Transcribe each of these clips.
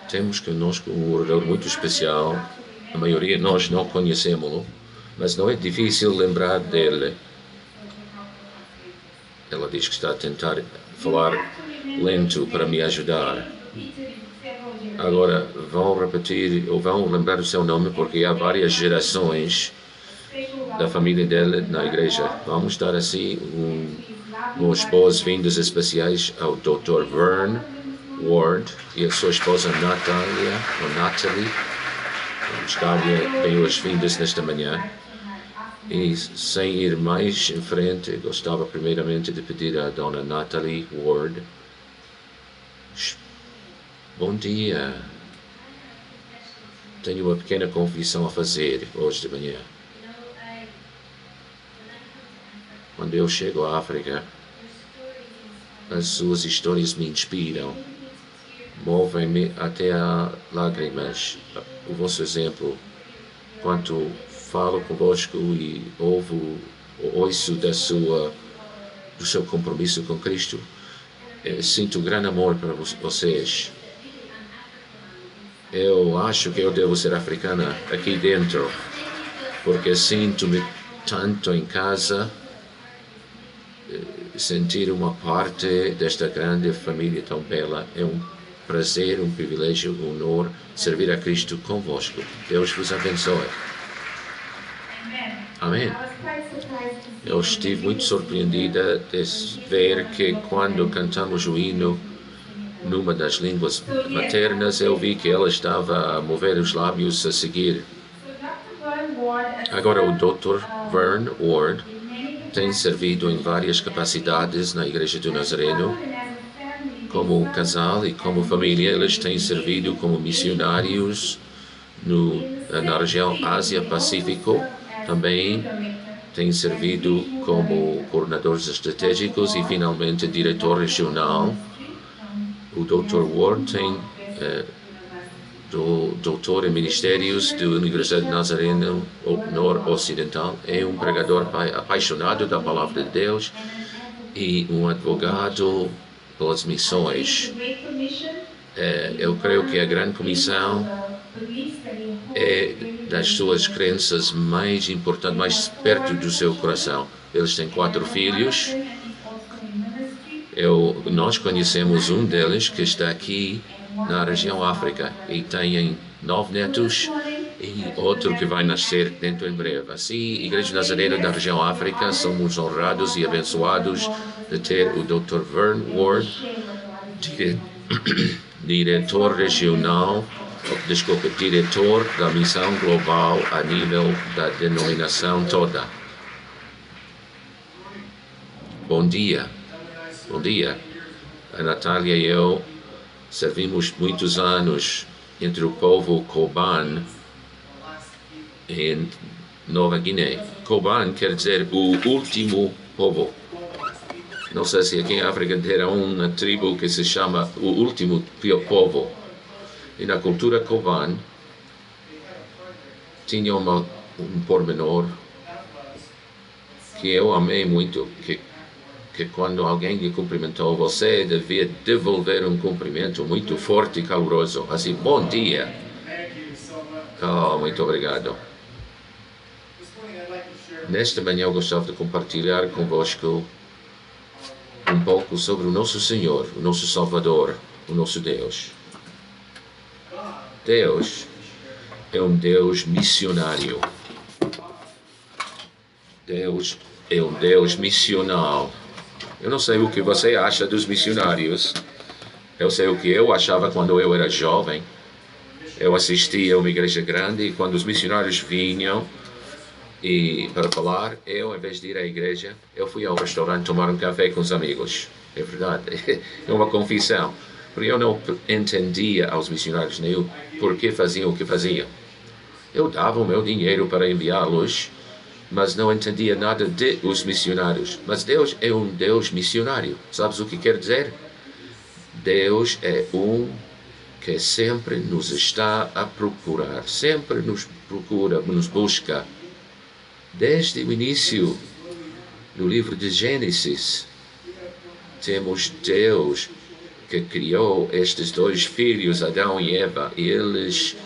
Temos conosco um orador muito especial. A maioria de nós não conhecemos-lo, mas não é difícil lembrar dele. Ela diz que está a tentar falar lento para me ajudar. Agora vão repetir ou vão lembrar o seu nome, porque há várias gerações da família dele na igreja. Vamos dar assim umas boas-vindas especiais ao Dr. Vern Ward e a sua esposa Natalie. Vamos dar-lhe boas-vindas nesta manhã. E sem ir mais em frente, gostava primeiramente de pedir à dona Natalie Ward. Bom dia. Tenho uma pequena confissão a fazer hoje de manhã. Quando eu chego à África, as suas histórias me inspiram, movem-me até a lágrimas. O vosso exemplo, quando falo convosco e ouço do seu compromisso com Cristo, sinto grande amor para vocês. Eu acho que eu devo ser africana aqui dentro, porque sinto-me tanto em casa, sentir uma parte desta grande família tão bela. É um prazer, um privilégio, um honor servir a Cristo convosco. Deus vos abençoe. Amém. Eu estive muito surpreendida de ver que quando cantamos o hino numa das línguas maternas, eu vi que ela estava a mover os lábios a seguir. Agora o Dr. Vern Ward tem servido em várias capacidades na Igreja do Nazareno. Como casal e como família, eles têm servido como missionários na região Ásia-Pacífico. Também têm servido como coordenadores estratégicos e, finalmente, diretor regional. O Dr. Ward tem doutor em Ministérios da Universidade Nazareno Norocidental. É um pregador apaixonado da Palavra de Deus e um advogado pelas missões. Eu creio que a Grande Comissão é das suas crenças mais importantes, mais perto do seu coração. Eles têm 4 filhos. Nós conhecemos um deles que está aqui na região África e tem 9 netos e outro que vai nascer dentro em breve. Assim, Igreja Nazarena da região África, somos honrados e abençoados de ter o Dr. Vern Ward, diretor da missão global a nível da denominação toda. Bom dia. Bom dia. A Natália e eu servimos muitos anos entre o povo Koban em Nova Guiné. Koban quer dizer o último povo. Não sei se aqui em África terá uma tribo que se chama o último povo. E na cultura Koban tinha um pormenor que eu amei muito, que quando alguém lhe cumprimentou, você devia devolver um cumprimento muito forte e caloroso. Assim, bom dia. Oh, muito obrigado. Nesta manhã eu gostava de compartilhar convosco um pouco sobre o nosso Senhor, o nosso Salvador, o nosso Deus. Deus é um Deus missionário. Deus é um Deus missional. Eu não sei o que você acha dos missionários. Eu sei o que eu achava quando eu era jovem. Eu assistia a uma igreja grande e quando os missionários vinham para falar, eu, em vez de ir à igreja, eu fui ao restaurante tomar um café com os amigos. É verdade. É uma confissão. Porque eu não entendia aos missionários nem o porquê faziam o que faziam. Eu dava o meu dinheiro para enviá-los, mas não entendia nada de os missionários. Mas Deus é um Deus missionário. Sabes o que quer dizer? Deus é um que sempre nos está a procurar, sempre nos procura, nos busca. Desde o início do livro de Gênesis, temos Deus que criou estes dois filhos, Adão e Eva, e eles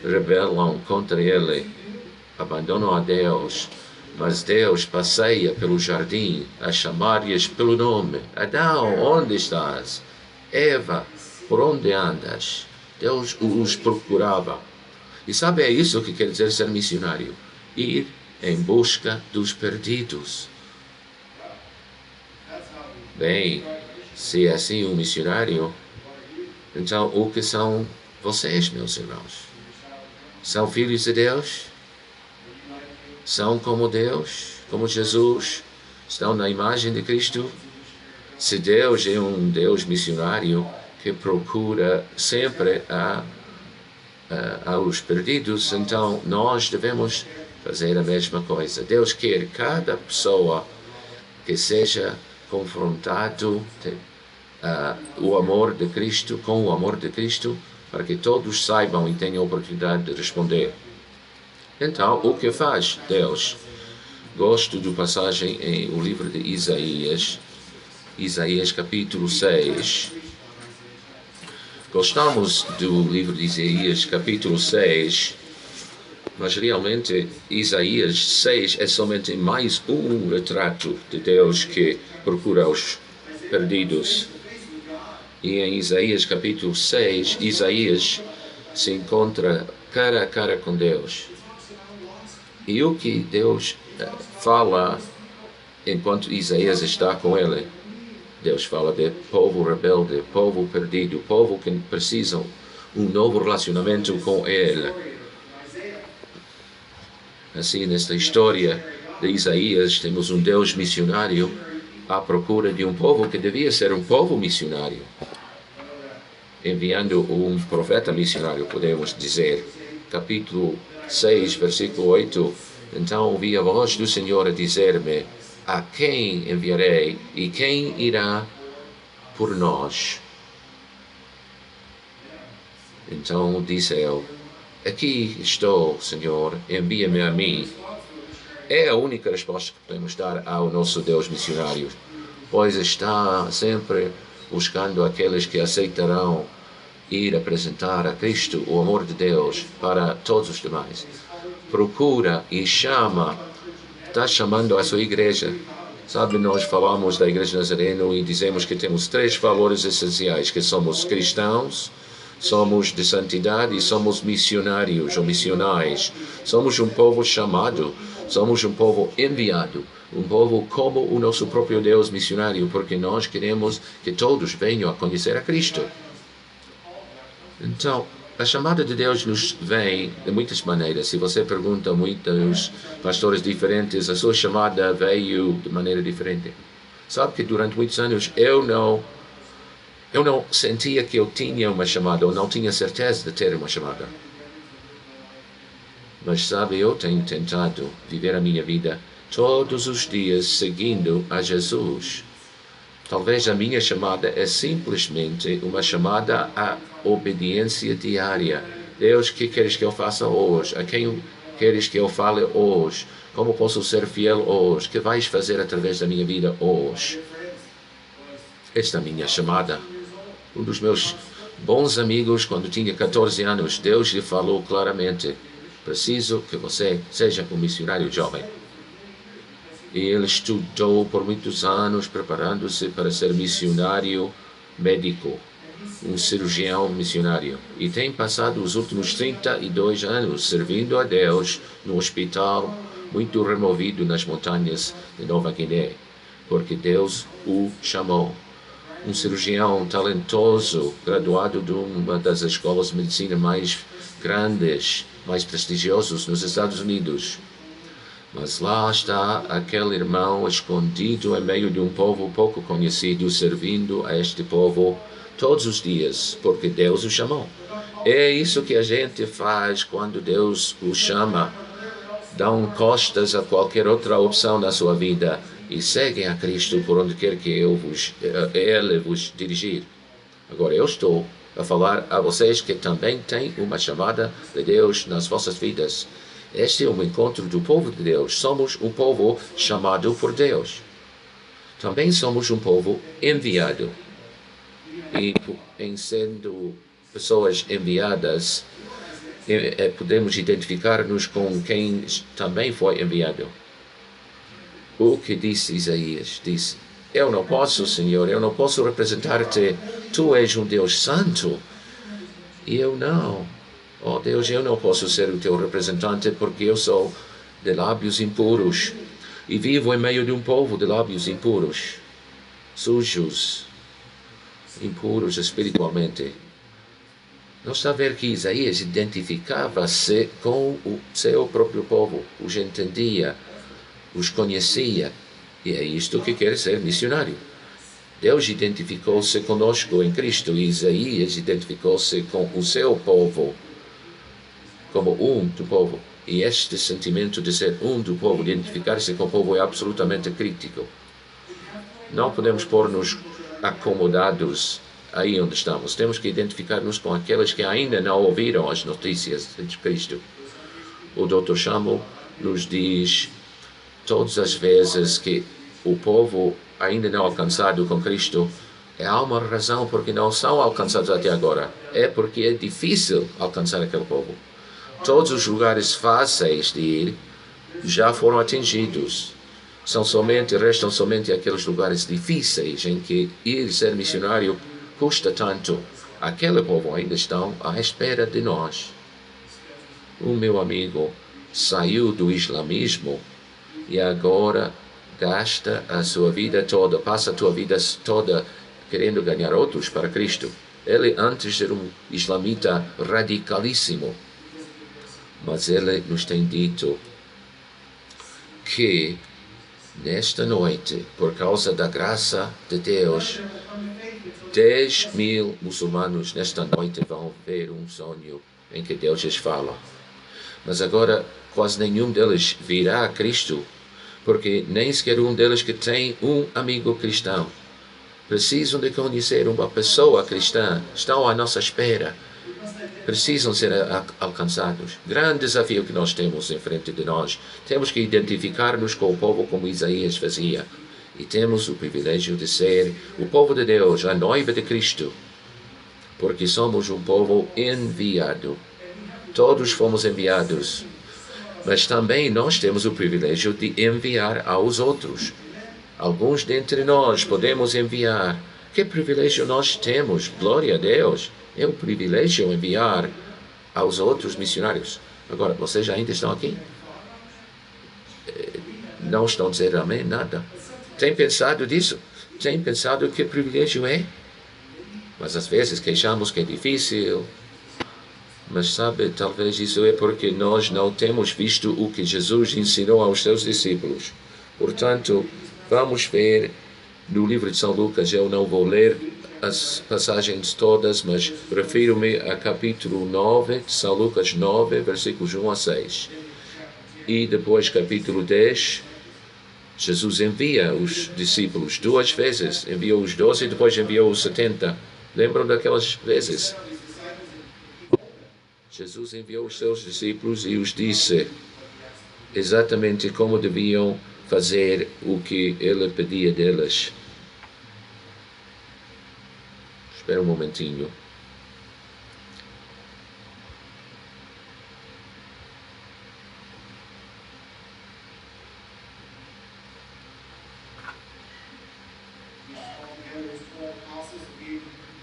rebelam contra ele, abandonam a Deus. Mas Deus passeia pelo jardim a chamar-lhes pelo nome. Adão, onde estás? Eva, por onde andas? Deus os procurava. E sabe, é isso que quer dizer ser missionário. Ir em busca dos perdidos. Bem, se é assim um missionário, então o que são vocês, meus irmãos? São filhos de Deus? São como Deus, como Jesus? Estão na imagem de Cristo? Se Deus é um Deus missionário que procura sempre aos perdidos, então nós devemos fazer a mesma coisa. Deus quer cada pessoa que seja confrontado o amor de Cristo, com o amor de Cristo, para que todos saibam e tenham a oportunidade de responder. Então, o que faz Deus? Gosto da passagem em o livro de Isaías, Isaías capítulo 6. Gostamos do livro de Isaías capítulo 6, mas realmente Isaías 6 é somente mais um retrato de Deus que procura os perdidos. E em Isaías capítulo 6, Isaías se encontra cara a cara com Deus. E o que Deus fala enquanto Isaías está com ele? Deus fala de povo rebelde, povo perdido, povo que precisa um novo relacionamento com ele. Assim, nesta história de Isaías, temos um Deus missionário à procura de um povo que devia ser um povo missionário, enviando um profeta missionário, podemos dizer. Capítulo 6, versículo 8. Então ouvi a voz do Senhor a dizer-me: a quem enviarei e quem irá por nós? Então disse eu: aqui estou, Senhor, envia-me a mim. É a única resposta que podemos dar ao nosso Deus missionário, pois está sempre buscando aqueles que aceitarão ir apresentar a Cristo o amor de Deus para todos os demais. Procura e chama, está chamando a sua igreja. Sabe, nós falamos da Igreja Nazareno e dizemos que temos 3 valores essenciais, que somos cristãos, somos de santidade e somos missionários ou missionais. Somos um povo chamado, somos um povo enviado, um povo como o nosso próprio Deus missionário, porque nós queremos que todos venham a conhecer a Cristo. Então, a chamada de Deus nos vem de muitas maneiras. Se você pergunta a muitos pastores diferentes, a sua chamada veio de maneira diferente. Sabe que durante muitos anos eu não sentia que eu tinha uma chamada, ou não tinha certeza de ter uma chamada. Mas sabe, eu tenho tentado viver a minha vida todos os dias seguindo a Jesus. Talvez a minha chamada é simplesmente uma chamada à obediência diária. Deus, o que queres que eu faça hoje? A quem queres que eu fale hoje? Como posso ser fiel hoje? O que vais fazer através da minha vida hoje? Esta é a minha chamada. Um dos meus bons amigos, quando tinha 14 anos, Deus lhe falou claramente: preciso que você seja um missionário jovem. E ele estudou por muitos anos, preparando-se para ser missionário médico, um cirurgião missionário. E tem passado os últimos 32 anos servindo a Deus no hospital muito removido nas montanhas de Nova Guiné, porque Deus o chamou. Um cirurgião talentoso, graduado de uma das escolas de medicina mais grandes, mais prestigiosas nos Estados Unidos. Mas lá está aquele irmão escondido em meio de um povo pouco conhecido, servindo a este povo todos os dias, porque Deus o chamou. É isso que a gente faz quando Deus o chama. Dão costas a qualquer outra opção na sua vida e seguem a Cristo por onde quer que Ele vos dirigir. Agora, eu estou a falar a vocês que também têm uma chamada de Deus nas vossas vidas. Este é um encontro do povo de Deus. Somos um povo chamado por Deus. Também somos um povo enviado. E em sendo pessoas enviadas, podemos identificar-nos com quem também foi enviado. O que disse Isaías? Disse: eu não posso, Senhor, eu não posso representar-te. Tu és um Deus santo. E eu não. Oh Deus, eu não posso ser o teu representante porque eu sou de lábios impuros e vivo em meio de um povo de lábios impuros, sujos, impuros espiritualmente. Não está a ver que Isaías identificava-se com o seu próprio povo, os entendia, os conhecia, e é isto que quer ser missionário. Deus identificou-se conosco em Cristo e Isaías identificou-se com o seu povo como um do povo. E este sentimento de ser um do povo, de identificar-se com o povo, é absolutamente crítico. Não podemos pôr-nos acomodados aí onde estamos. Temos que identificar-nos com aqueles que ainda não ouviram as notícias de Cristo. O Dr. Schammel nos diz todas as vezes que o povo ainda não alcançado com Cristo, há uma razão porque não são alcançados até agora. É porque é difícil alcançar aquele povo. Todos os lugares fáceis de ir já foram atingidos. Restam somente aqueles lugares difíceis em que ir e ser missionário custa tanto. Aquele povo ainda estão à espera de nós. O meu amigo saiu do islamismo e agora gasta a sua vida toda, passa a sua vida toda querendo ganhar outros para Cristo. Ele antes era um islamita radicalíssimo, mas ele nos tem dito que nesta noite, por causa da graça de Deus, 10.000 muçulmanos nesta noite vão ver um sonho em que Deus lhes fala. Mas agora quase nenhum deles virá a Cristo, porque nem sequer um deles que tem um amigo cristão. Precisam de conhecer uma pessoa cristã, estão à nossa espera, precisam ser alcançados. Grande desafio que nós temos em frente de nós. Temos que identificar-nos com o povo como Isaías fazia. E temos o privilégio de ser o povo de Deus, a noiva de Cristo, porque somos um povo enviado. Todos fomos enviados, mas também nós temos o privilégio de enviar aos outros. Alguns dentre nós podemos enviar. Que privilégio nós temos, glória a Deus. É um privilégio enviar aos outros missionários. Agora, vocês ainda estão aqui? Não estão dizendo amém, nada. Tem pensado disso? Tem pensado que privilégio é? Mas às vezes queixamos que é difícil. Mas sabe, talvez isso é porque nós não temos visto o que Jesus ensinou aos seus discípulos. Portanto, vamos ver no livro de São Lucas. Eu não vou ler as passagens todas, mas refiro-me a capítulo 9, de São Lucas 9, versículos 1 a 6. E depois capítulo 10, Jesus envia os discípulos 2 vezes. Enviou os 12 e depois enviou os 70. Lembram daquelas vezes? Jesus enviou os seus discípulos e os disse exatamente como deviam fazer o que ele pedia deles. Espera um momentinho.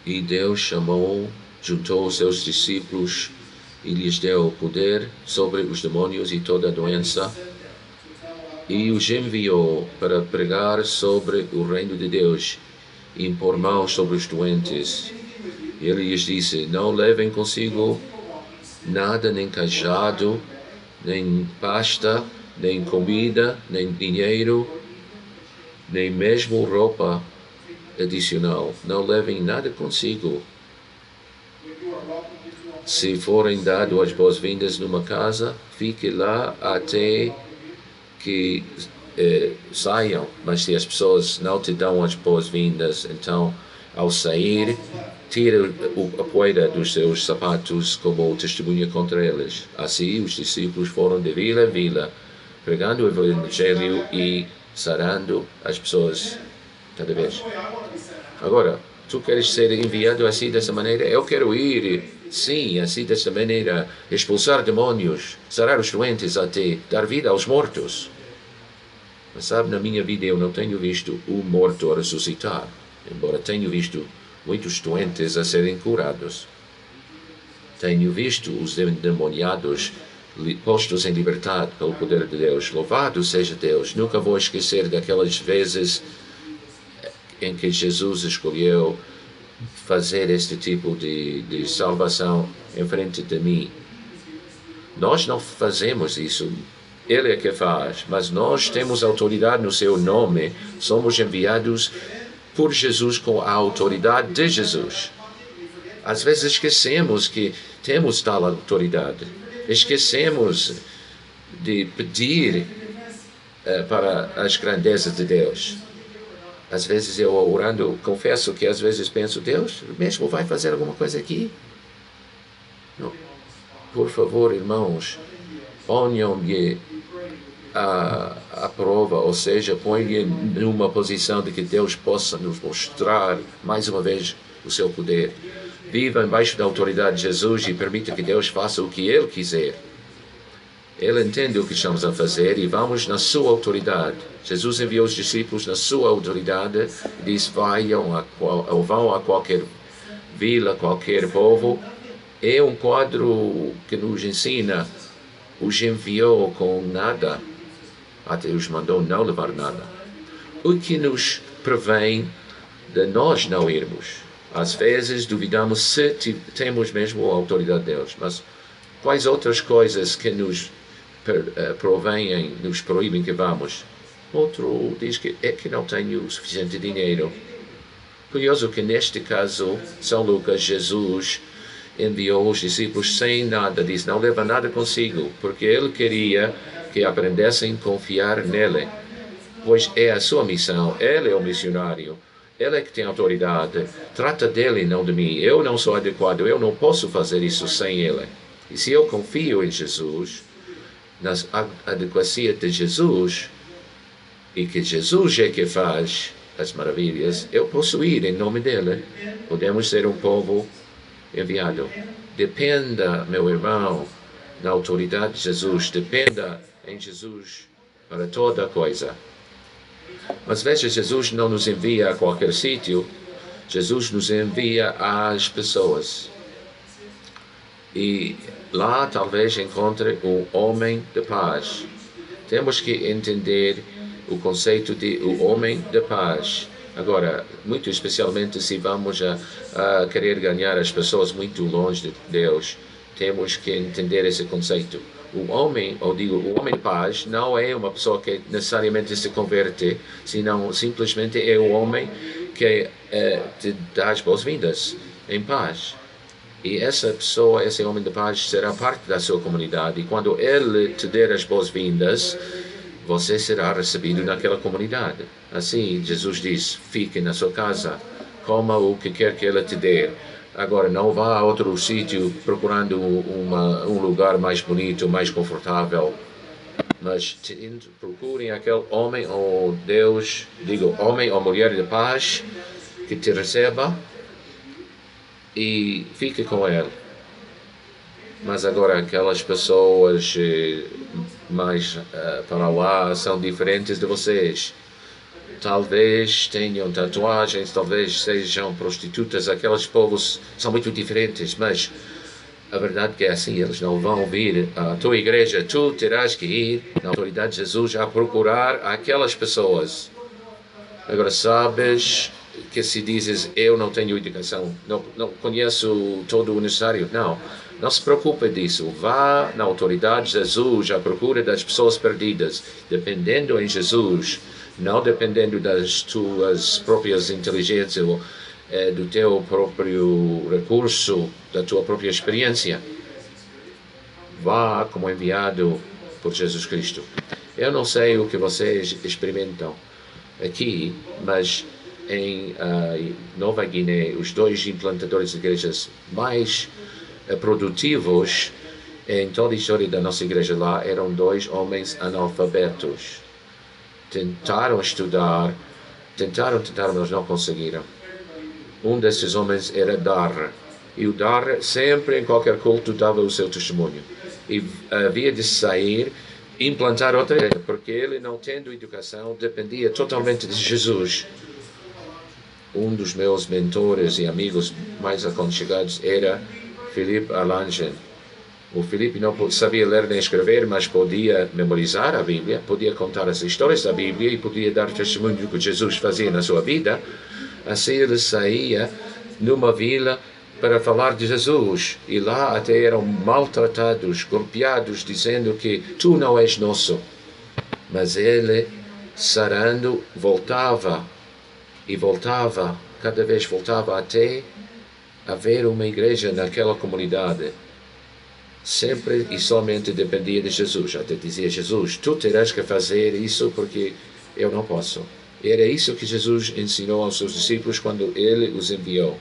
E Deus juntou os seus discípulos e lhes deu poder sobre os demônios e toda a doença, e os enviou para pregar sobre o reino de Deus e impor mãos sobre os doentes. Ele lhes disse: não levem consigo nada, nem cajado, nem pasta, nem comida, nem dinheiro, nem mesmo roupa adicional. Não levem nada consigo. Se forem dados as boas-vindas numa casa, fique lá até que saiam. Mas se as pessoas não te dão as boas-vindas, então, ao sair, tira a poeira dos seus sapatos como testemunha contra eles. Assim, os discípulos foram de vila em vila, pregando o evangelho e sarando as pessoas cada vez. Agora, Tu queres ser enviado assim dessa maneira? Eu quero ir, sim, assim dessa maneira, expulsar demônios, sarar os doentes até dar vida aos mortos. Mas sabe, na minha vida eu não tenho visto o morto a ressuscitar, embora tenha visto muitos doentes a serem curados. Tenho visto os endemoniados postos em liberdade pelo poder de Deus. Louvado seja Deus. Nunca vou esquecer daquelas vezes em que Jesus escolheu fazer este tipo de salvação em frente de mim. Nós não fazemos isso, Ele é que faz, mas nós temos autoridade no seu nome, somos enviados por Jesus com a autoridade de Jesus. Às vezes esquecemos que temos tal autoridade, esquecemos de pedir para as grandezas de Deus. Às vezes eu orando, confesso que às vezes penso, Deus mesmo vai fazer alguma coisa aqui? Não. Por favor, irmãos, ponham-me à prova, ou seja, ponham-me numa posição de que Deus possa nos mostrar mais uma vez o seu poder. Viva embaixo da autoridade de Jesus e permita que Deus faça o que Ele quiser. Ele entende o que estamos a fazer e vamos na sua autoridade. Jesus enviou os discípulos na sua autoridade e disse, vão a qualquer vila, qualquer povo. É um quadro que nos ensina, os enviou com nada, até os mandou não levar nada. O que nos prevém de nós não irmos. Às vezes duvidamos se temos mesmo a autoridade de Deus, mas quais outras coisas que nos provêm, nos proíbem que vamos? Outro diz que é que não tenho o suficiente dinheiro. Curioso que neste caso, São Lucas, Jesus enviou os discípulos sem nada, diz, não leva nada consigo, porque ele queria que aprendessem a confiar nele, pois é a sua missão, ele é o missionário, ele é que tem autoridade, trata dele, não de mim, eu não sou adequado, eu não posso fazer isso sem ele. E se eu confio em Jesus, na adequacia de Jesus, e que Jesus é que faz as maravilhas, eu posso ir em nome dele, podemos ser um povo enviado. Dependa, meu irmão, na autoridade de Jesus, dependa em Jesus para toda coisa. Mas veja, Jesus não nos envia a qualquer sítio, Jesus nos envia às pessoas. E lá talvez encontre o homem de paz. Temos que entender o conceito de o homem de paz. Agora, muito especialmente se vamos a querer ganhar as pessoas muito longe de Deus, temos que entender esse conceito. O homem de paz não é uma pessoa que necessariamente se converte, senão simplesmente é o homem que te dá as boas-vindas em paz. E essa pessoa, esse homem de paz, será parte da sua comunidade. E quando ele te der as boas-vindas, você será recebido naquela comunidade. Assim, Jesus diz, fique na sua casa, coma o que quer que ele te dê. Agora, não vá a outro sítio procurando um lugar mais bonito, mais confortável. Mas procurem aquele homem ou Deus, homem ou mulher de paz, que te receba e fique com ele. Mas agora aquelas pessoas mais para lá são diferentes de vocês. Talvez tenham tatuagens, talvez sejam prostitutas, aqueles povos são muito diferentes, mas a verdade é que é assim, eles não vão vir à tua igreja, tu terás que ir na autoridade de Jesus a procurar aquelas pessoas. Agora sabes que se dizes, eu não tenho educação, não conheço todo o necessário, não se preocupe disso, vá na autoridade de Jesus à procura das pessoas perdidas, dependendo em Jesus, não dependendo das tuas próprias inteligências ou do teu próprio recurso, da tua própria experiência. Vá como enviado por Jesus Cristo. Eu não sei o que vocês experimentam aqui, mas em Nova Guiné, os dois implantadores de igrejas mais produtivos em toda a história da nossa igreja lá eram dois homens analfabetos. Tentaram estudar, mas não conseguiram. Um desses homens era Dar. E o Dar sempre em qualquer culto dava o seu testemunho. E havia de sair e implantar outra igreja, porque ele, não tendo educação, dependia totalmente de Jesus. Um dos meus mentores e amigos mais aconchegados era Philippe Arlangen. O Felipe não sabia ler nem escrever, mas podia memorizar a Bíblia, podia contar as histórias da Bíblia e podia dar testemunho do que Jesus fazia na sua vida. Assim ele saía numa vila para falar de Jesus. E lá até eram maltratados, golpeados, dizendo que tu não és nosso. Mas ele, sarando, voltava e voltava, cada vez voltava até haver uma igreja naquela comunidade. Sempre e somente dependia de Jesus. Até dizia: Jesus, tu terás que fazer isso porque eu não posso. Era isso que Jesus ensinou aos seus discípulos quando ele os enviou,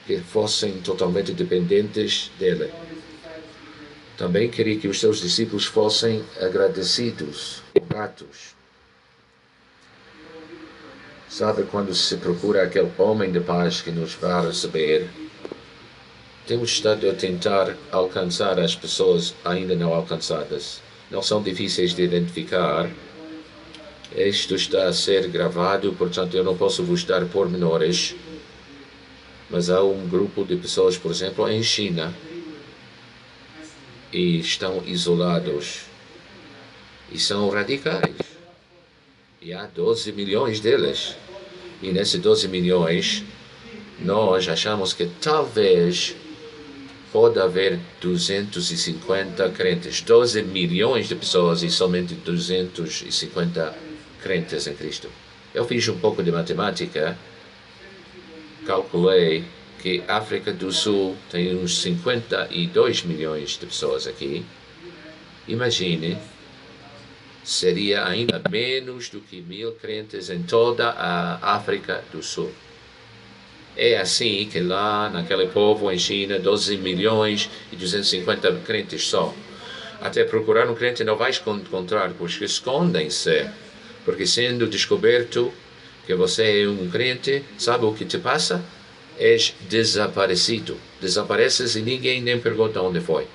que fossem totalmente dependentes dele. Também queria que os seus discípulos fossem agradecidos, gratos. Sabe, quando se procura aquele homem de paz que nos vai receber, temos estado a tentar alcançar as pessoas ainda não alcançadas. Não são difíceis de identificar. Isto está a ser gravado, portanto eu não posso vos dar pormenores. Mas há um grupo de pessoas, por exemplo, em China, e estão isolados. E são radicais. E há 12 milhões deles. E nesses 12 milhões, nós achamos que talvez pode haver 250 crentes. 12 milhões de pessoas e somente 250 crentes em Cristo. Eu fiz um pouco de matemática, calculei que a África do Sul tem uns 52 milhões de pessoas aqui. Imagine, seria ainda menos do que 1000 crentes em toda a África do Sul. É assim que lá, naquele povo em China, 12 milhões e 250 crentes só. Até procurar um crente não vais encontrar, porque escondem-se. Porque sendo descoberto que você é um crente, sabe o que te passa? És desaparecido. Desapareces e ninguém nem pergunta onde foi.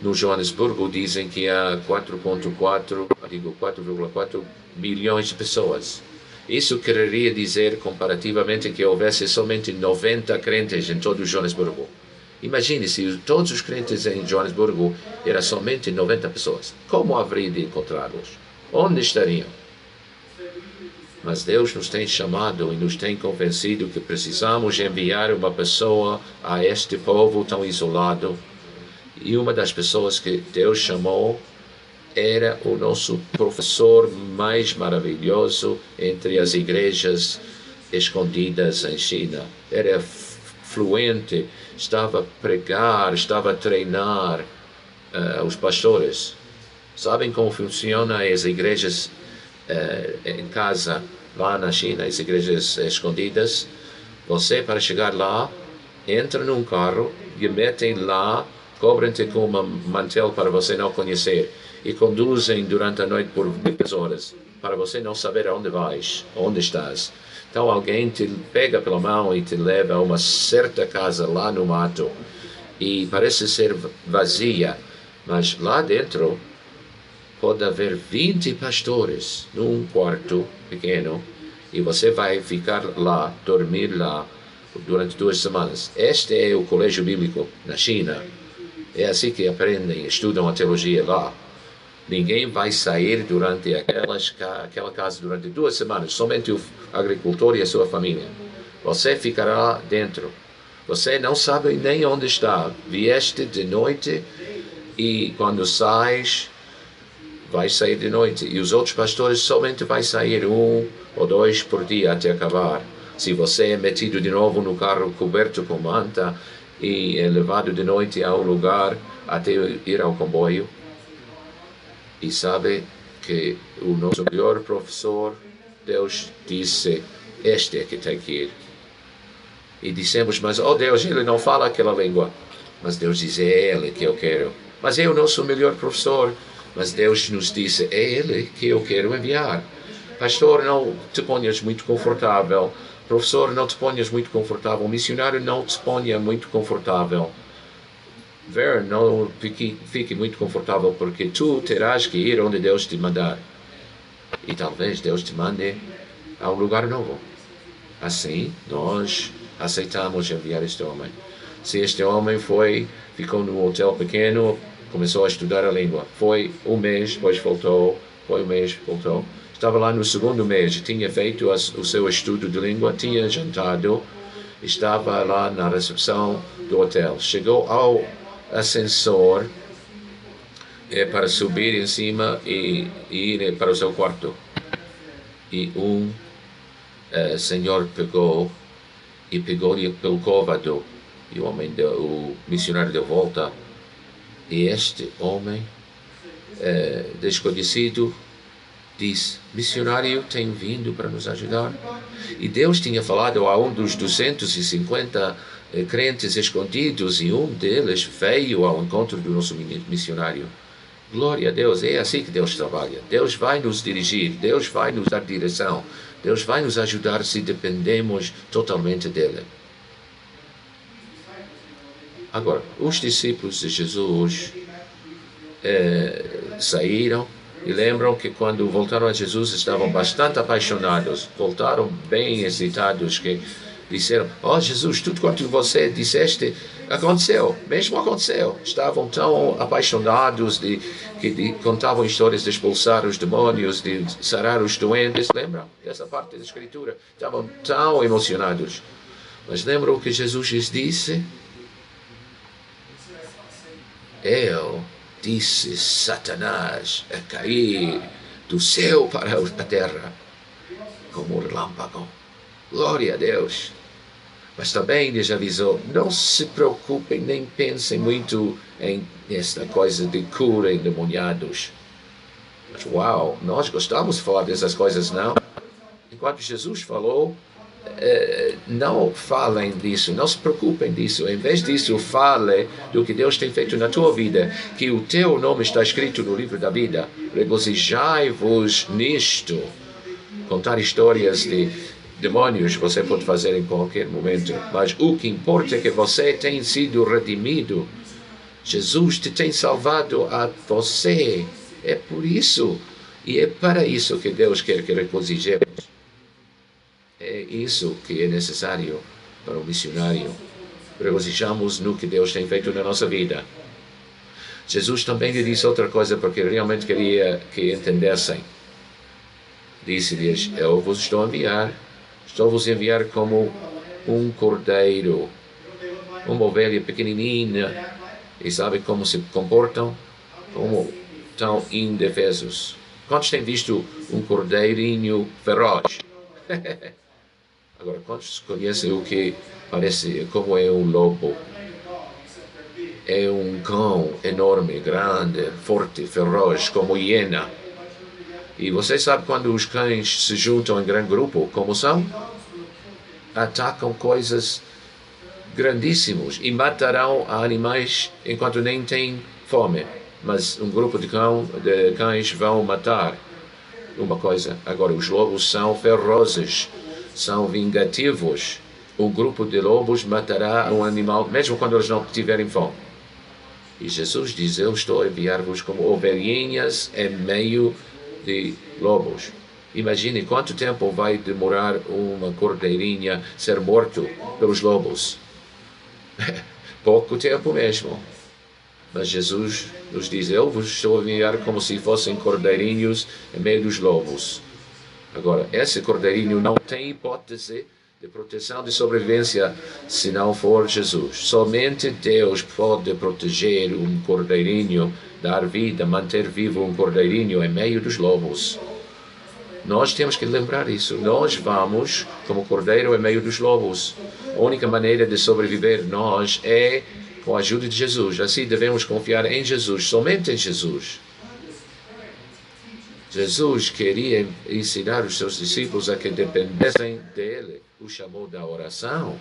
No Joanesburgo dizem que há 4,4 milhões de pessoas. Isso quereria dizer, comparativamente, que houvesse somente 90 crentes em todo Joanesburgo. Imagine se todos os crentes em Joanesburgo eram somente 90 pessoas. Como haveria de encontrá-los? Onde estariam? Mas Deus nos tem chamado e nos tem convencido que precisamos enviar uma pessoa a este povo tão isolado. E uma das pessoas que Deus chamou era o nosso professor mais maravilhoso entre as igrejas escondidas em China. Era fluente, estava a pregar, estava a treinar os pastores. Sabem como funcionam as igrejas em casa, lá na China, as igrejas escondidas? Você, para chegar lá, entra num carro e metem lá, cobrem-te com uma mantel para você não conhecer e conduzem durante a noite por muitas horas para você não saber aonde vais, onde estás. Então alguém te pega pela mão e te leva a uma certa casa lá no mato e parece ser vazia, mas lá dentro pode haver 20 pastores num quarto pequeno e você vai ficar lá, dormir lá durante 2 semanas. Este é o colégio bíblico na China. É assim que aprendem, estudam a teologia lá. Ninguém vai sair durante aquela casa durante 2 semanas, somente o agricultor e a sua família. Você ficará dentro. Você não sabe nem onde está. Vieste de noite e quando sais, vai sair de noite. E os outros pastores somente vai sair 1 ou 2 por dia até acabar. Se você é metido de novo no carro coberto com manta e é levado de noite a um lugar até ir ao comboio. E sabe que o nosso melhor professor, Deus disse, este é que tem que ir. E dissemos, mas oh Deus, ele não fala aquela língua. Mas Deus diz, é ele que eu quero. Mas é o nosso melhor professor. Mas Deus nos disse, é ele que eu quero enviar. Pastor, não te ponhas muito confortável, professor, não te ponhas muito confortável. Missionário, não te ponha muito confortável. Ver, não fique muito confortável, porque tu terás que ir onde Deus te mandar. E talvez Deus te mande a um lugar novo. Assim, nós aceitamos enviar este homem. Se este homem ficou num hotel pequeno, começou a estudar a língua. Foi um mês, depois voltou. Foi um mês, voltou. Estava lá no segundo mês, tinha feito o seu estudo de língua, tinha jantado, estava lá na recepção do hotel. Chegou ao ascensor para subir em cima e ir para o seu quarto. E senhor pegou-lhe pelo côvado, e o missionário deu volta, e este homem desconhecido disse: missionário tem vindo para nos ajudar. E Deus tinha falado a um dos 250 crentes escondidos, e um deles veio ao encontro do nosso missionário. Glória a Deus, é assim que Deus trabalha. Deus vai nos dirigir, Deus vai nos dar direção, Deus vai nos ajudar se dependemos totalmente dele. Agora, os discípulos de Jesus saíram e lembram que quando voltaram a Jesus estavam bastante apaixonados, voltaram bem excitados, que disseram: oh Jesus, tudo quanto você disseste aconteceu, mesmo aconteceu. Estavam tão apaixonados que contavam histórias de expulsar os demônios, de sarar os doentes. Lembram dessa parte da Escritura? Estavam tão emocionados. Mas lembram o que Jesus lhes disse? Eu disse Satanás a cair do céu para a terra como um relâmpago. Glória a Deus. Mas também lhes avisou: não se preocupem nem pensem muito nesta coisa de cura endemoniados. Mas uau, nós gostamos de falar dessas coisas, não? Enquanto Jesus falou, não falem disso, não se preocupem disso. Em vez disso, fale do que Deus tem feito na tua vida, que o teu nome está escrito no livro da vida. Regozijai-vos nisto. Contar histórias de demônios você pode fazer em qualquer momento, mas o que importa é que você tem sido redimido. Jesus te tem salvado a você. É por isso e é para isso que Deus quer que regozijemos. É isso que é necessário para o missionário. Regozijamos no que Deus tem feito na nossa vida. Jesus também lhe disse outra coisa, porque realmente queria que entendessem. Disse-lhes: eu vos estou a enviar como um cordeiro, uma ovelha pequenininha, e sabe como se comportam? Como tão indefesos. Quantos têm visto um cordeirinho feroz? Agora, quantos conhecem o que parece, como é um lobo? É um cão enorme, grande, forte, feroz, como hiena. E você sabe quando os cães se juntam em grande grupo, como são? Atacam coisas grandíssimas e matarão animais enquanto nem têm fome. Mas um grupo de cães vão matar uma coisa. Agora, os lobos são ferozes, são vingativos. Um grupo de lobos matará um animal, mesmo quando eles não tiverem fome. E Jesus diz: eu estou a enviar-vos como ovelhinhas em meio de lobos. Imagine quanto tempo vai demorar uma cordeirinha ser morto pelos lobos. Pouco tempo mesmo. Mas Jesus nos diz: eu vos estou a enviar como se fossem cordeirinhos em meio dos lobos. Agora, esse cordeirinho não tem hipótese de proteção, de sobrevivência, se não for Jesus. Somente Deus pode proteger um cordeirinho, dar vida, manter vivo um cordeirinho em meio dos lobos. Nós temos que lembrar isso. Nós vamos como cordeiro em meio dos lobos. A única maneira de sobreviver nós é com a ajuda de Jesus. Assim devemos confiar em Jesus, somente em Jesus. Jesus queria ensinar os seus discípulos a que dependessem dele. O chamou da oração.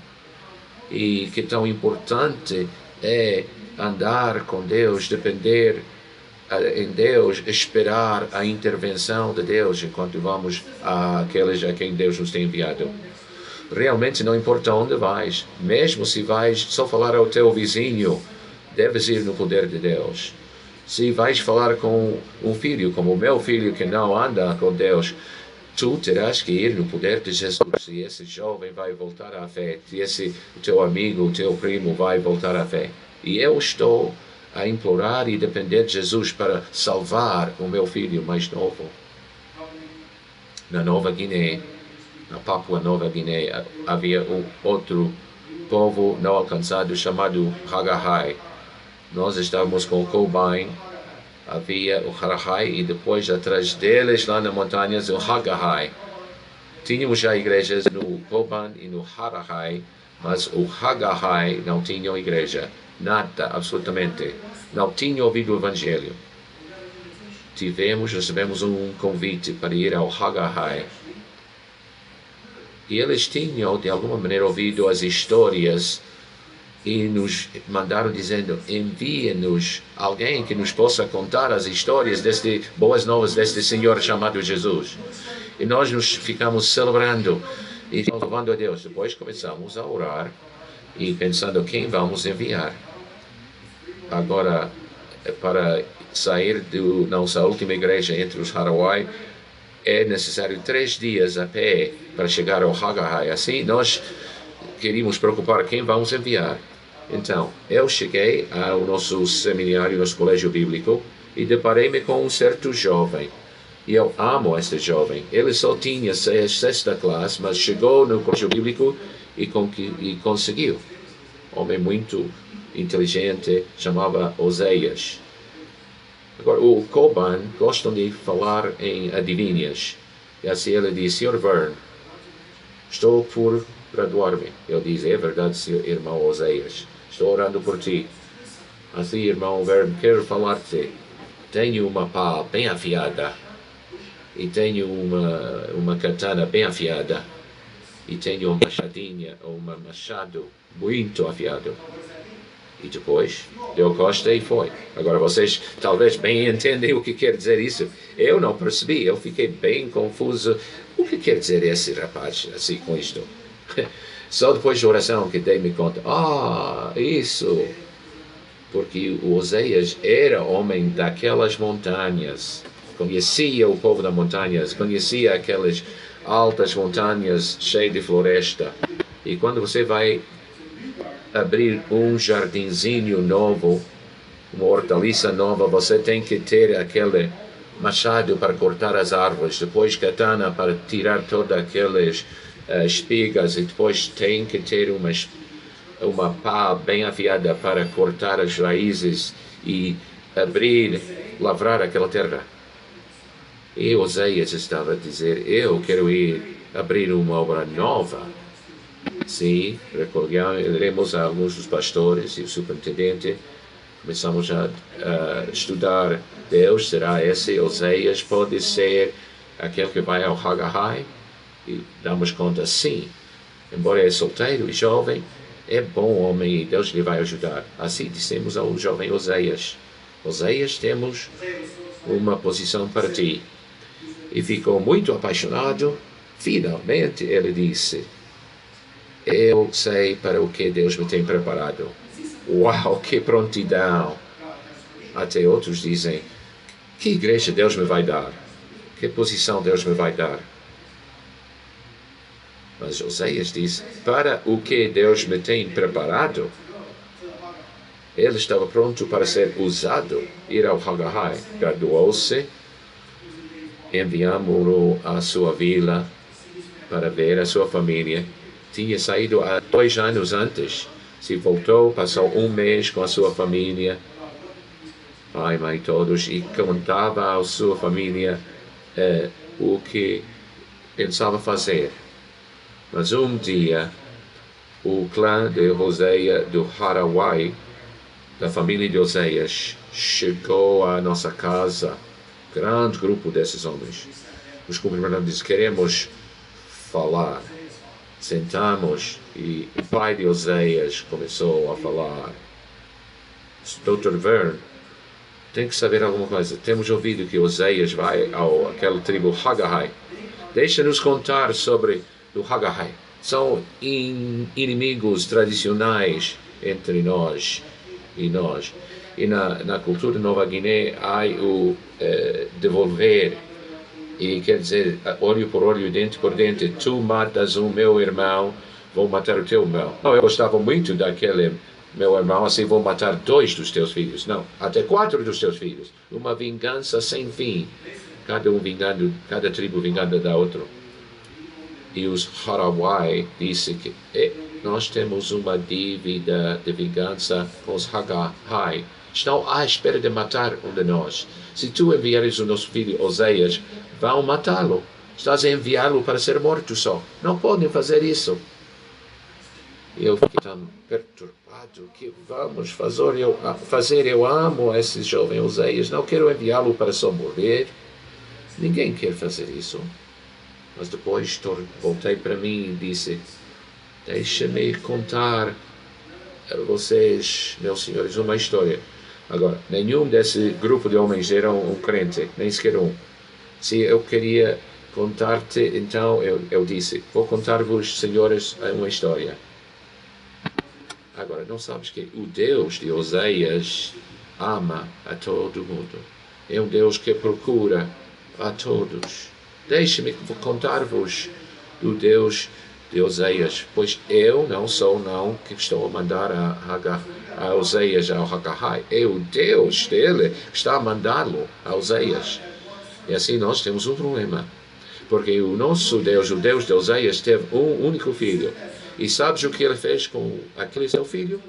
E que tão importante é andar com Deus, depender em Deus, esperar a intervenção de Deus enquanto vamos àqueles a quem Deus nos tem enviado. realmente não importa onde vais, mesmo se vais só falar ao teu vizinho, deves ir no poder de Deus. Se vais falar com um filho, como o meu filho que não anda com Deus, tu terás que ir no poder de Jesus. E esse jovem vai voltar à fé. E esse teu amigo, o teu primo vai voltar à fé. E eu estou a implorar e depender de Jesus para salvar o meu filho mais novo. Na Nova Guiné, na Papua Nova Guiné, havia um outro povo não alcançado chamado Hagahai. Nós estávamos com o Cobain, havia o Harahai e depois atrás deles lá nas montanhas o Hagahai. Tínhamos já igrejas no Coban e no Harahai, mas o Hagahai não tinha igreja. Nada, absolutamente. Não tinha ouvido o Evangelho. Recebemos um convite para ir ao Hagahai. E eles tinham, de alguma maneira, ouvido as histórias e nos mandaram dizendo: envie-nos alguém que nos possa contar as histórias boas novas deste Senhor chamado Jesus. E nós nos ficamos celebrando e louvando a Deus. Depois começamos a orar e pensando quem vamos enviar. Agora, para sair da nossa última igreja entre os Harawai, é necessário 3 dias a pé para chegar ao Hagahai. Assim, nós queríamos preocupar quem vamos enviar. Então, eu cheguei ao nosso seminário, nosso colégio bíblico, e deparei-me com um certo jovem. E eu amo este jovem. Ele só tinha 6ª classe, mas chegou no colégio bíblico e conseguiu. Homem muito inteligente, chamava Oseias. Agora, o Coban gostam de falar em adivinhas. E assim ele diz: Sr. Vern, estou por graduar-me. Ele diz: é verdade, Sr. irmão Oseias. Estou orando por ti. Assim, irmão Vern, quero falar-te. Tenho uma pá bem afiada. E tenho uma katana bem afiada. E tenho uma machadinha, ou um machado muito afiado. E depois deu costa e foi. Agora vocês talvez bem entendem o que quer dizer isso. Eu não percebi, eu fiquei bem confuso. O que quer dizer esse rapaz assim com isto? Só depois de oração que dei-me conta. Isso. Porque o Oseias era homem daquelas montanhas. Conhecia o povo das montanhas. Conhecia aquelas altas montanhas cheias de floresta. E quando você vai abrir um jardinzinho novo, uma hortaliça nova, você tem que ter aquele machado para cortar as árvores, depois katana para tirar todas aquelas espigas, e depois tem que ter uma pá bem afiada para cortar as raízes e lavrar aquela terra. E Oseias estava a dizer: eu quero ir abrir uma obra nova. Sim, recolheremos alguns dos pastores e o superintendente. Começamos a estudar Deus. Será esse Oseias? Pode ser aquele que vai ao Hagahai? E damos conta, sim. Embora é solteiro e jovem, é bom homem e Deus lhe vai ajudar. Assim dissemos ao jovem Oseias: Oseias, temos uma posição para ti. E ficou muito apaixonado. Finalmente ele disse: eu sei para o que Deus me tem preparado. Uau, que prontidão! Até outros dizem: que igreja Deus me vai dar? Que posição Deus me vai dar? Mas Oseias diz: para o que Deus me tem preparado, ele estava pronto para ser usado, ir ao Hagahai. Graduou-se, enviamos-o à sua vila para ver a sua família. Tinha saído há 2 anos antes. Se voltou, passou 1 mês com a sua família, pai, mãe, todos, e contava à sua família o que pensava fazer. Mas um dia, o clã de Oseias, do Harawai, da família de Oseias, chegou à nossa casa. Grande grupo desses homens. Os cumprimentamos e disse: queremos falar. Sentamos e o pai de Oseias começou a falar: Dr. Vern, tem que saber alguma coisa. Temos ouvido que Oseias vai àquela tribo Hagahai. Deixa-nos contar sobre o Hagahai. são inimigos tradicionais entre nós e nós. E na cultura Nova Guiné há o devolver, e quer dizer, olho por olho, dente por dente. Tu matas o meu irmão, vou matar o teu irmão. Não, eu gostava muito daquele meu irmão, assim vou matar 2 dos teus filhos. Não, até 4 dos teus filhos. Uma vingança sem fim. Cada tribo vingando da outra. E os Harawai disse que nós temos uma dívida de vingança com os Hagahai. Estão à espera de matar um de nós. Se tu enviares o nosso filho Oseias, vão matá-lo. Estás a enviá-lo para ser morto só. Não podem fazer isso. Eu fiquei tão perturbado. O que vamos fazer? Eu amo esse jovem Oseias. Não quero enviá-lo para só morrer. Ninguém quer fazer isso. Mas depois voltei para mim e disse: deixa-me contar a vocês, meus senhores, uma história. Agora, nenhum desse grupo de homens era um crente, nem sequer um. Se eu queria contar-te, então eu disse: vou contar-vos, senhores, uma história. Agora, não sabes que o Deus de Oseias ama a todo mundo. É um Deus que procura a todos. Deixe-me contar-vos do Deus de Oseias, pois eu não sou que estou a mandar a Oseias ao Hagahai. É o Deus dele que está a mandá-lo a Oseias. E assim nós temos um problema. Porque o nosso Deus, o Deus de Oseias, teve um único filho. E sabes o que ele fez com aquele seu filho?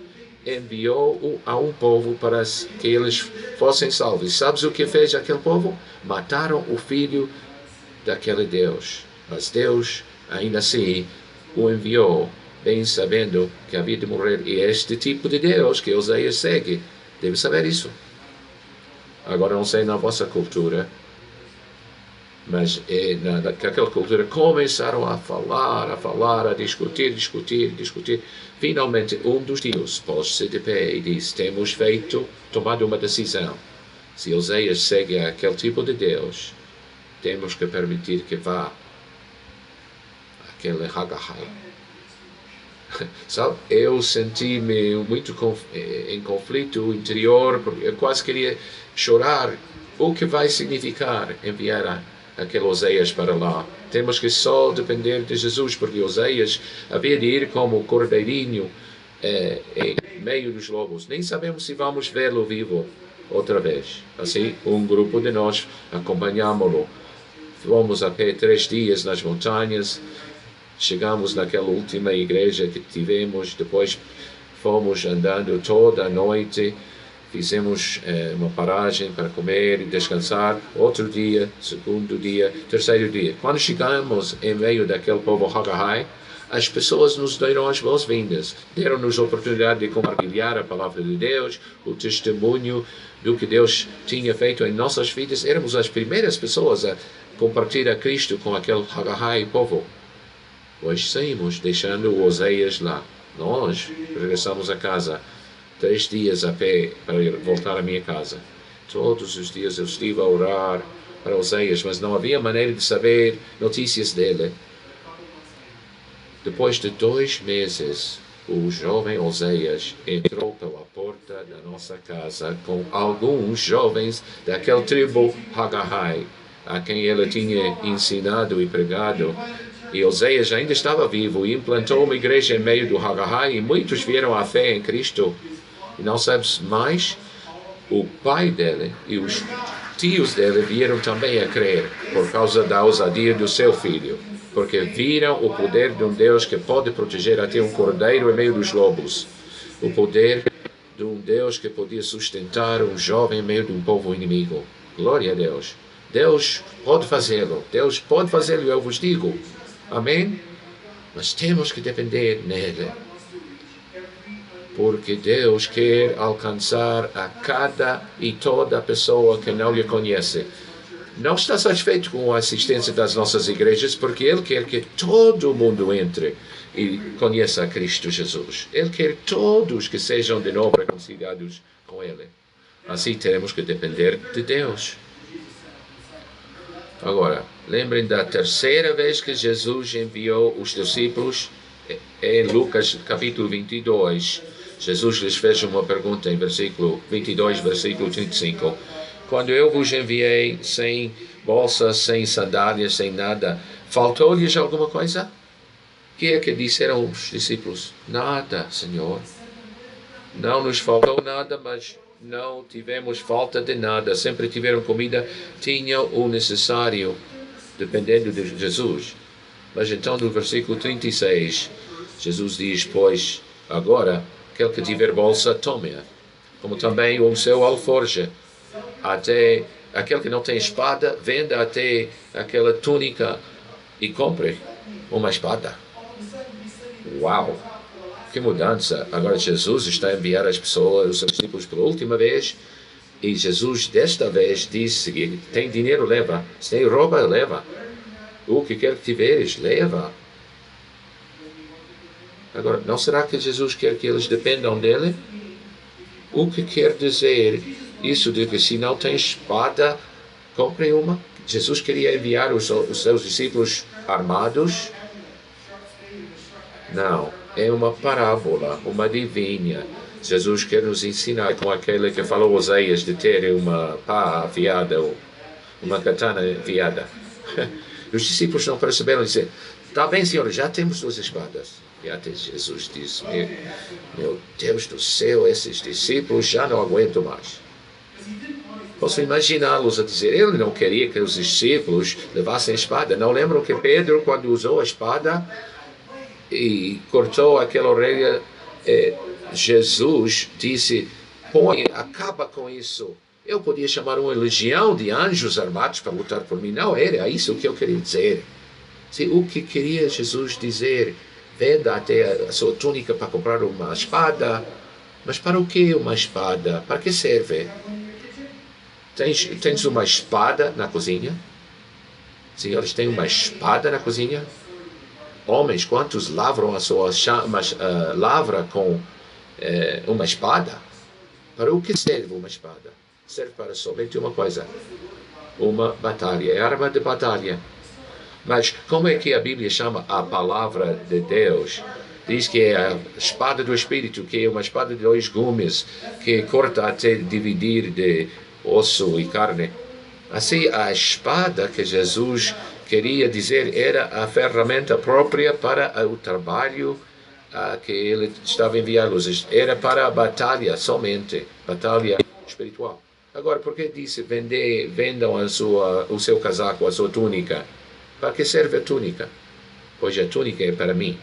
Enviou-o a um povo para que eles fossem salvos. E sabes o que fez aquele povo? Mataram o filho daquele Deus. Mas Deus, ainda assim, o enviou, bem sabendo que havia de morrer. E este tipo de Deus que Oseias segue, deve saber isso. Agora, não sei na vossa cultura, mas naquela cultura começaram a falar, a discutir. Finalmente, um dos tios pôs-se de pé e disse: temos tomado uma decisão. Se Oseias segue aquele tipo de Deus, temos que permitir que vá aquele Hagahai. Sabe, eu senti-me muito em conflito interior, porque eu quase queria chorar. O que vai significar enviar aquele Oseias para lá? Temos que só depender de Jesus, porque Oseias havia de ir como cordeirinho em meio dos lobos. Nem sabemos se vamos vê-lo vivo outra vez. Assim, um grupo de nós acompanhámo-lo. Fomos a pé 3 dias nas montanhas. Chegamos naquela última igreja que tivemos. Depois fomos andando toda a noite. Fizemos uma paragem para comer e descansar. Outro dia, segundo dia, terceiro dia. Quando chegamos em meio daquele povo Hagahai, as pessoas nos deram as boas-vindas. Deram-nos a oportunidade de compartilhar a palavra de Deus, o testemunho do que Deus tinha feito em nossas vidas. Éramos as primeiras pessoas a compartilhar Cristo com aquele Hagahai povo. Pois saímos, deixando o Oseias lá. Nós regressamos a casa. 3 dias a pé para voltar à minha casa. Todos os dias eu estive a orar para Oseias, mas não havia maneira de saber notícias dele. Depois de 2 meses, o jovem Oseias entrou pela porta da nossa casa com alguns jovens daquela tribo Hagahai, a quem ele tinha ensinado e pregado. E Oseias ainda estava vivo e implantou uma igreja em meio do Hagahai, e muitos vieram à fé em Cristo. E não sabes mais? O pai dele e os tios dele vieram também a crer por causa da ousadia do seu filho, porque viram o poder de um Deus que pode proteger até um cordeiro em meio dos lobos, o poder de um Deus que podia sustentar um jovem em meio de um povo inimigo. Glória a Deus. Deus pode fazê-lo, eu vos digo. Amém? Mas temos que depender nele. Porque Deus quer alcançar a cada e toda pessoa que não lhe conhece. Não está satisfeito com a assistência das nossas igrejas, porque Ele quer que todo mundo entre e conheça a Cristo Jesus. Ele quer todos que sejam de novo reconciliados com Ele. Assim teremos que depender de Deus. Agora, lembrem da terceira vez que Jesus enviou os discípulos. Em Lucas capítulo 22, Jesus lhes fez uma pergunta em versículo 22, versículo 35. Quando eu vos enviei sem bolsa, sem sandálias, sem nada, faltou-lhes alguma coisa? O que é que disseram os discípulos? Nada, Senhor. Não nos faltou nada, mas não tivemos falta de nada. Sempre tiveram comida, tinham o necessário, dependendo de Jesus. Mas então no versículo 36, Jesus diz, pois, agora, aquele que tiver bolsa, tome-a, como também o seu alforje. Até aquele que não tem espada, venda até aquela túnica e compre uma espada. Uau! Que mudança! Agora Jesus está a enviar as pessoas, os seus discípulos pela última vez, e Jesus desta vez diz o seguinte, tem dinheiro, leva. Se tem roupa, leva. O que quer que tiveres, leva. Agora, não será que Jesus quer que eles dependam dele? O que quer dizer isso de que se não tem espada, compre uma? Jesus queria enviar os seus discípulos armados? Não, é uma parábola, uma adivinha. Jesus quer nos ensinar com aquele que falou Oséias de ter uma pá afiada, uma katana afiada. Os discípulos não perceberam e disseram, está bem, Senhor, já temos duas espadas. E até Jesus disse, meu Deus do céu, esses discípulos já não aguento mais. Posso imaginá-los a dizer, ele não queria que os discípulos levassem espada. Não lembram que Pedro, quando usou a espada e cortou aquela orelha, Jesus disse, acaba com isso. Eu podia chamar uma legião de anjos armados para lutar por mim. Não era isso que eu queria dizer. O que queria Jesus dizer? Venda até a sua túnica para comprar uma espada. Mas para o que uma espada? Para que serve? Tens uma espada na cozinha? Senhores, têm uma espada na cozinha? Homens, quantos lavram a sua lavra com uma espada? Para o que serve uma espada? Serve para somente uma coisa. Uma batalha. É arma de batalha. Mas como é que a Bíblia chama a palavra de Deus? Diz que é a espada do Espírito, que é uma espada de dois gumes, que corta até dividir de osso e carne. Assim, a espada que Jesus queria dizer era a ferramenta própria para o trabalho que ele estava enviando-los. Era para a batalha somente, batalha espiritual. Agora, por que disse vendam o seu casaco, a sua túnica? Para que serve a túnica? Pois a túnica é para mim.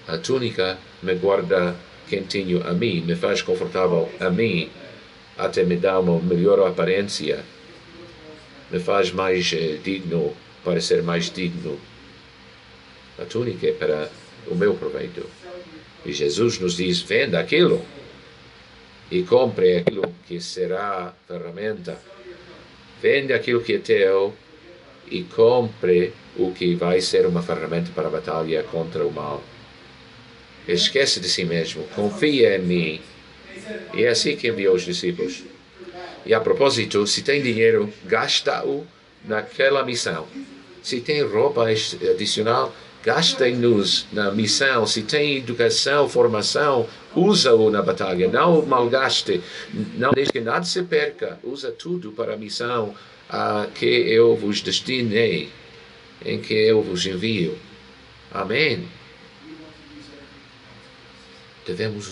A túnica me guarda quentinho a mim, me faz confortável a mim, até me dá uma melhor aparência, me faz mais digno, parecer mais digno. A túnica é para o meu proveito. E Jesus nos diz, venda aquilo e compre aquilo que será ferramenta. Vende aquilo que é teu e compre o que vai ser uma ferramenta para a batalha contra o mal. Esquece de si mesmo, confia em mim. E é assim que enviou os discípulos. E a propósito, se tem dinheiro, gasta-o naquela missão. Se tem roupa adicional, gastem-nos na missão. Se tem educação, formação, usa-o na batalha. Não malgaste, não deixe que nada se perca. Usa tudo para a missão a que eu vos destinei, em que eu vos envio. Amém. Queremos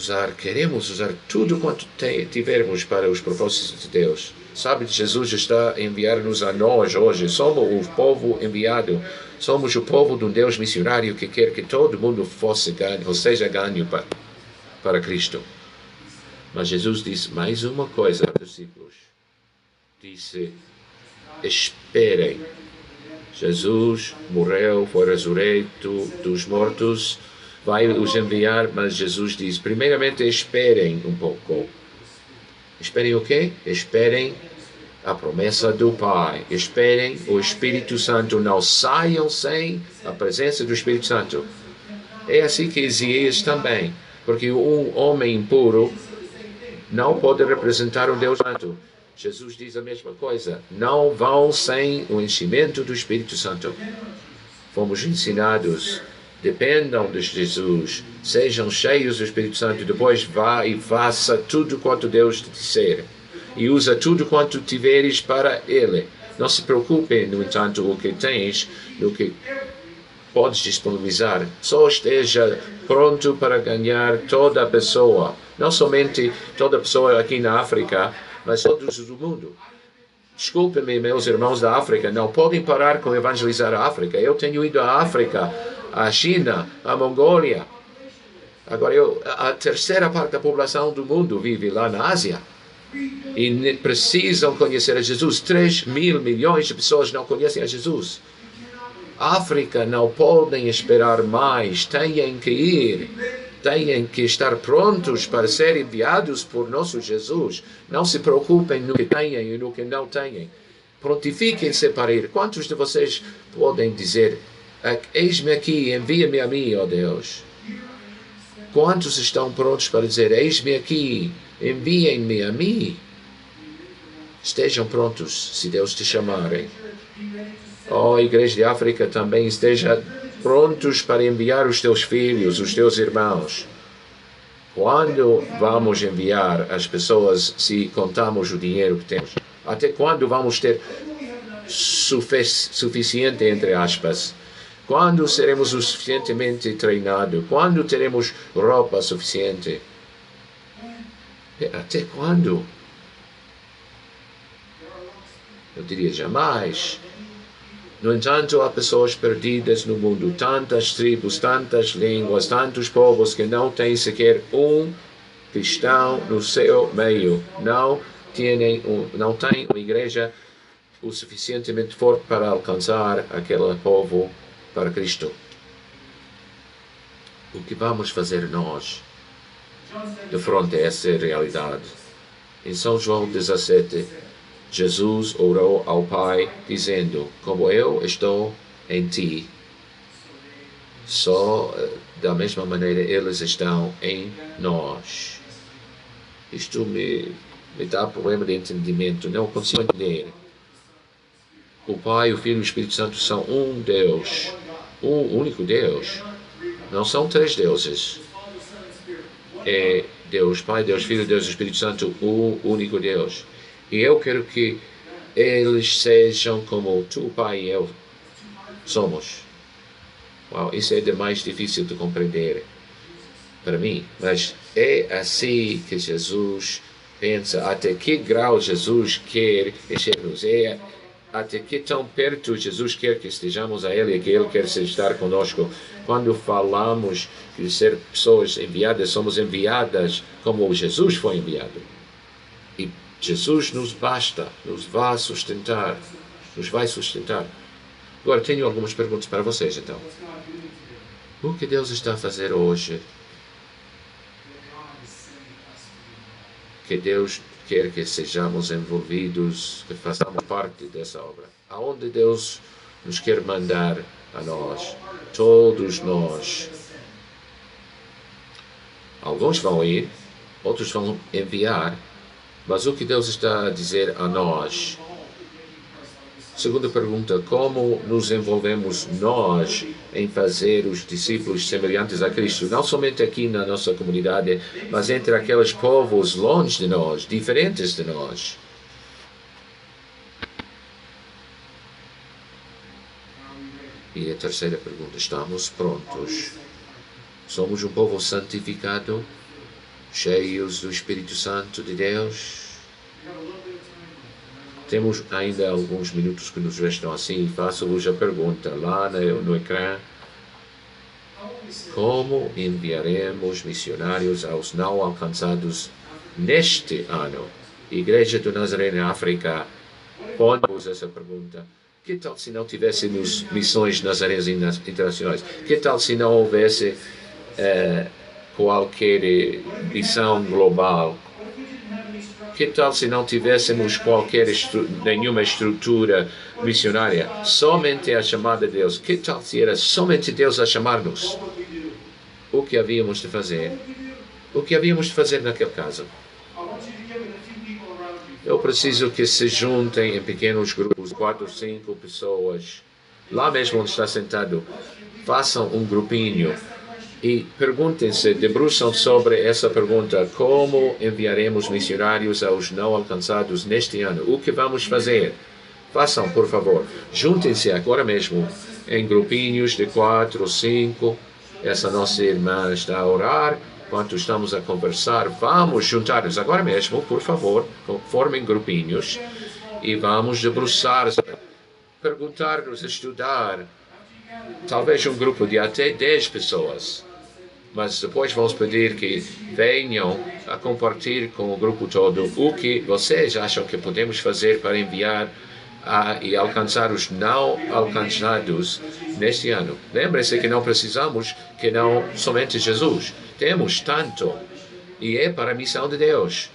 usar tudo quanto tivermos para os propósitos de Deus. Sabe, Jesus está a enviar-nos a nós hoje. Somos o povo enviado. Somos o povo de um Deus missionário que quer que todo mundo seja ganho para Cristo. Mas Jesus disse mais uma coisa aos discípulos. Disse, esperem. Jesus morreu, foi ressurreto dos mortos, vai os enviar, mas Jesus diz, primeiramente esperem um pouco. Esperem o quê? Esperem a promessa do Pai. Esperem o Espírito Santo. Não saiam sem a presença do Espírito Santo. É assim que Isaías também, porque um homem impuro não pode representar um Deus Santo. Jesus diz a mesma coisa. Não vão sem o enchimento do Espírito Santo. Fomos ensinados Dependam de Jesus, sejam cheios do Espírito Santo, depois vá e faça tudo quanto Deus te disser. E usa tudo quanto tiveres para Ele. Não se preocupe, no entanto, o que tens, no que podes disponibilizar. Só esteja pronto para ganhar toda a pessoa. Não somente toda pessoa aqui na África, mas todos do mundo. Desculpe-me, meus irmãos da África, não podem parar com evangelizar a África. Eu tenho ido à África, à China, à Mongólia. Agora, a terceira parte da população do mundo vive lá na Ásia. E precisam conhecer a Jesus. 3.000 milhões de pessoas não conhecem a Jesus. A África não podem esperar mais. Têm que ir. Têm que estar prontos para ser enviados por nosso Jesus. Não se preocupem no que têm e no que não têm. Prontifiquem-se para ir. Quantos de vocês podem dizer: eis-me aqui, envia-me a mim, ó Deus? Quantos estão prontos para dizer: eis-me aqui, enviem-me a mim? Estejam prontos, se Deus te chamarem. Ó Igreja de África, também esteja prontos para enviar os teus filhos, os teus irmãos. Quando vamos enviar as pessoas se contamos o dinheiro que temos? Até quando vamos ter suficiente, entre aspas? Quando seremos o suficientemente treinados? Quando teremos roupa suficiente? Até quando? Eu diria jamais. No entanto, há pessoas perdidas no mundo, tantas tribos, tantas línguas, tantos povos que não têm sequer um cristão no seu meio. Não têm uma igreja o suficientemente forte para alcançar aquele povo para Cristo. O que vamos fazer nós de frente a essa realidade? Em São João 17, Jesus orou ao Pai, dizendo: como eu estou em ti, só da mesma maneira eles estão em nós. Isto me dá problema de entendimento, não consigo entender. O Pai, o Filho e o Espírito Santo são um Deus, um único Deus. Não são três deuses. É Deus Pai, Deus Filho, Deus Espírito Santo, o único Deus. E eu quero que eles sejam como tu, Pai, e eu somos. Uau, isso é demais difícil de compreender para mim. Mas é assim que Jesus pensa. Até que grau Jesus quer encher-nos. Até que tão perto Jesus quer que estejamos a Ele e que Ele quer estar conosco. Quando falamos de ser pessoas enviadas, somos enviadas como Jesus foi enviado. E Jesus nos basta, nos vai sustentar. Agora, tenho algumas perguntas para vocês, então. O que Deus está a fazer hoje? Que Deus quer que sejamos envolvidos, que façamos parte dessa obra. Aonde Deus nos quer mandar a nós? Todos nós. Alguns vão ir, outros vão enviar. Mas o que Deus está a dizer a nós? Segunda pergunta: como nos envolvemos nós em fazer os discípulos semelhantes a Cristo? Não somente aqui na nossa comunidade, mas entre aqueles povos longe de nós, diferentes de nós. E a terceira pergunta: estamos prontos? Somos um povo santificado, cheios do Espírito Santo de Deus? Temos ainda alguns minutos que nos restam assim. Faço-vos a pergunta lá no ecrã: como enviaremos missionários aos não alcançados neste ano? Igreja do Nazaré na África, ponde-vos essa pergunta. Que tal se não tivéssemos missões nazarenas internacionais? Que tal se não houvesse qualquer missão global? Que tal se não tivéssemos nenhuma estrutura missionária? Somente a chamada de Deus. Que tal se era somente Deus a chamar-nos? O que havíamos de fazer? O que havíamos de fazer naquele caso? Eu preciso que se juntem em pequenos grupos, 4 ou 5 pessoas, lá mesmo onde está sentado. façam um grupinho e perguntem-se, debruçam sobre essa pergunta: como enviaremos missionários aos não alcançados neste ano? O que vamos fazer? Façam, por favor. Juntem-se agora mesmo em grupinhos de 4 ou 5. Essa nossa irmã está a orar. Enquanto estamos a conversar, vamos juntar-nos agora mesmo, por favor. Formem grupinhos e vamos debruçar, perguntar-nos, estudar. Talvez um grupo de até 10 pessoas. Mas depois vamos pedir que venham a compartilhar com o grupo todo o que vocês acham que podemos fazer para enviar e alcançar os não alcançados neste ano. Lembre-se que não precisamos que não somente Jesus. Temos tanto e é para a missão de Deus.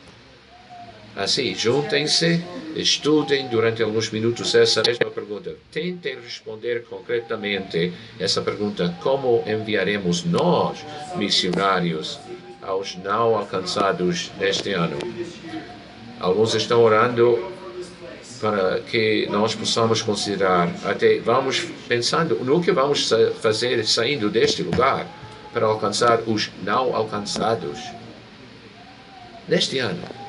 Assim, juntem-se, estudem durante alguns minutos essa mesma pergunta. Tentem responder concretamente essa pergunta: como enviaremos nós, missionários, aos não alcançados neste ano? Alguns estão orando para que nós possamos considerar, até vamos pensando no que vamos fazer saindo deste lugar para alcançar os não alcançados neste ano.